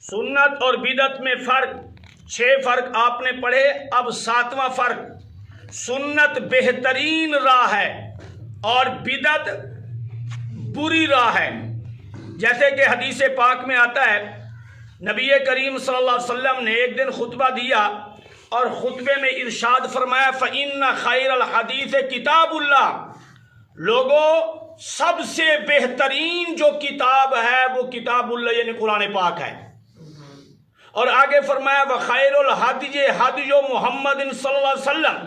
سنت اور بدعت میں فرق، 6 فرق آپ نے پڑھے، اب 7واں فرق۔ سنت بہترین راہ ہے اور بدعت بری راہ ہے۔ جیسے کہ حدیث پاک میں آتا ہے، نبی کریم صلی اللہ علیہ وسلم نے ایک دن خطبہ دیا اور خطبے میں ارشاد فرمایا فَإِنَّ خَيْرَ الْحَدِيثِ کتاب اللہ، لوگوں سب سے بہترین جو کتاب ہے وہ کتاب اللہ یعنی قرآن پاک ہے۔ اور آگے فرمایا وَخَيْرُ الْحَدِيِ هَدْيُ مُحَمَّدٍ صلی اللہ علیہ وسلم،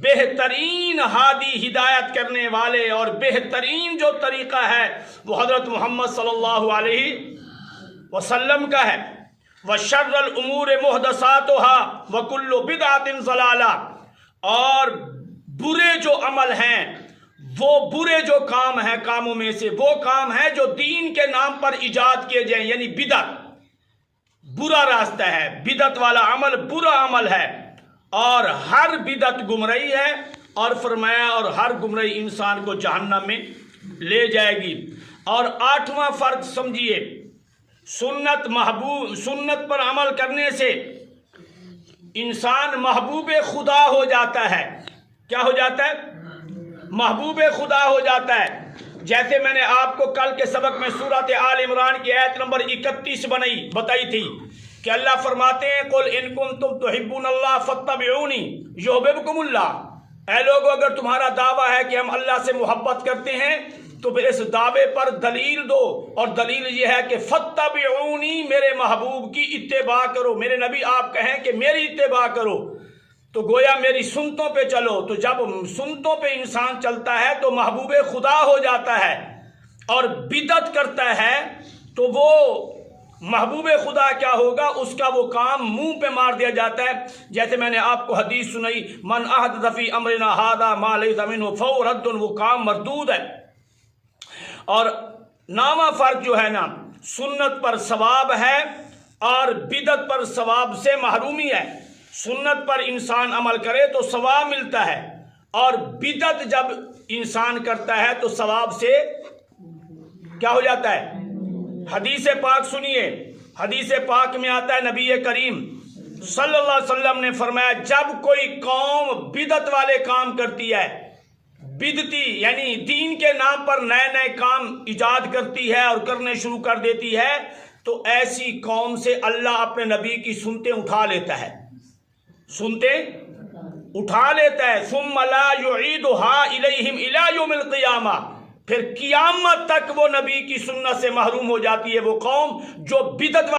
بہترین ہادی ہدایت کرنے والے اور بہترین جو طریقہ ہے وہ حضرت محمد صلی اللہ علیہ وسلم کا ہے۔ وَشَرَّ الْأُمُورِ مُحْدَثَاتُهَا وَكُلُّ بِدْعَةٍ ضَلَالَةٍ، اور برے جو عمل ہیں، وہ برے جو کام ہیں، کاموں میں سے وہ کام ہے جو دین کے نام پر ایجاد کیے جائیں، یعنی بدعت برا راستہ ہے، بدعت والا عمل برا عمل ہے، اور ہر بدعت گمراہی ہے، اور فرمایا اور ہر گمراہی انسان کو جہنم میں لے جائے گی۔ اور 8واں فرق سمجھیے، سنت پر عمل کرنے سے انسان محبوب خدا ہو جاتا ہے۔ کیا ہو جاتا ہے؟ محبوب خدا ہو جاتا ہے۔ جیسے میں نے آپ کو کل کے سبق میں سورۃ آل عمران کی آیت نمبر 31 بتائی تھی کہ اللہ فرماتے ہیں قُلْ إِن كُنتُمْ تُحِبُّونَ اللَّهَ فَاتَّبِعُونِي يُحْبِبْكُمُ اللَّهُ، اے لوگو اگر تمہارا دعویٰ ہے کہ ہم اللہ سے محبت کرتے ہیں تو پھر اس دعوے پر دلیل دو، اور دلیل یہ ہے کہ فَاتَّبِعُونِي، میرے محبوب کی اتباع کرو، میرے نبی آپ کہیں کہ میری اتباع کرو، تو گویا میری سنتوں پہ چلو۔ تو جب سنتوں پہ انسان چلتا ہے تو محبوب خدا ہو جاتا ہے، اور بدعت کرتا ہے تو وہ محبوب خدا کیا ہوگا، اس کا وہ کام منہ پہ مار دیا جاتا ہے۔ جیسے میں نے آپ کو حدیث سنائی من احدث فی امرنا ھذا ما لیس منہ فہو رد، وہ کام مردود ہے۔ اور 9واں فرق جو ہے نا، سنت پر ثواب ہے اور بدعت پر ثواب سے محرومی ہے۔ سنت پر انسان عمل کرے تو ثواب ملتا ہے، اور بدعت جب انسان کرتا ہے تو ثواب سے کیا ہو جاتا ہے؟ حدیث پاک سنیے، حدیث پاک میں آتا ہے نبی کریم صلی اللہ علیہ وسلم نے فرمایا جب کوئی قوم بدعت والے کام کرتی ہے، بدعتی یعنی دین کے نام پر نئے نئے کام ایجاد کرتی ہے اور کرنے شروع کر دیتی ہے، تو ایسی قوم سے اللہ اپنے نبی کی سنتیں اٹھا لیتا ہے، سنتیں اٹھا لیتا ہے۔ ثم لا يعيدها اليهم الى يوم القيامہ، پھر قیامت تک وہ نبی کی سنت سے محروم ہو جاتی ہے وہ قوم جو بدعت